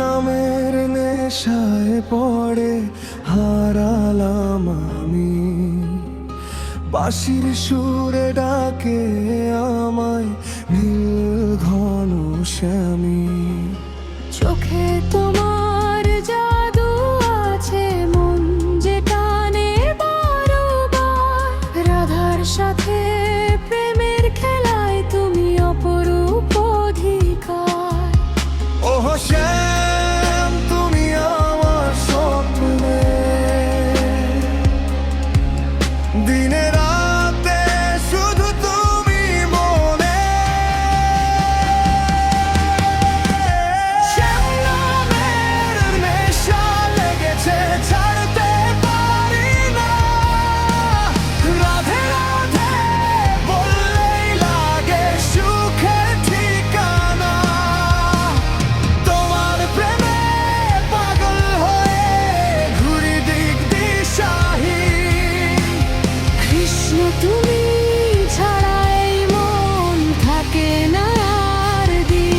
নামের নেশায় পড়ে হারালাম আমি, বাঁশির সুরে ডাকে আমায় নীল ঘন শ্যামী। চোখে তোমার জাদু আছে, মন যে টানে বারবার। রাধার সাথে প্রেমের খেলায় তুমি অপরূপ অধিকার। ওহ শ্যাম, তুমি আমার স্বপ্নে, দিনে রাতে শুধু তুমি মনে। শ্যাম নামের নেশা লেগেছে, ছাড়তে পারি না। রাধে রাধে বললেই লাগে সুখের ঠিকানা। তোমার প্রেমে পাগল হয়ে ঘুরি দিক দিশাহীন। কৃষ্ণ তুমি ছাড়া এই মন থাকে না আর দিন।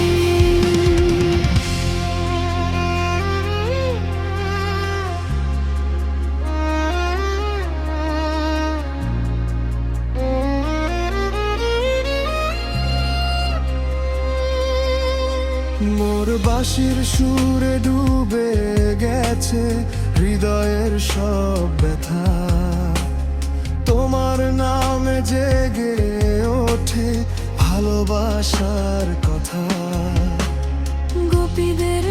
মোর বাঁশির সুরে ডুবে গেছে হৃদয়ের সব ব্যথা। তোমার নামে জেগে ওঠে ভালোবাসার কথা। গোপীদের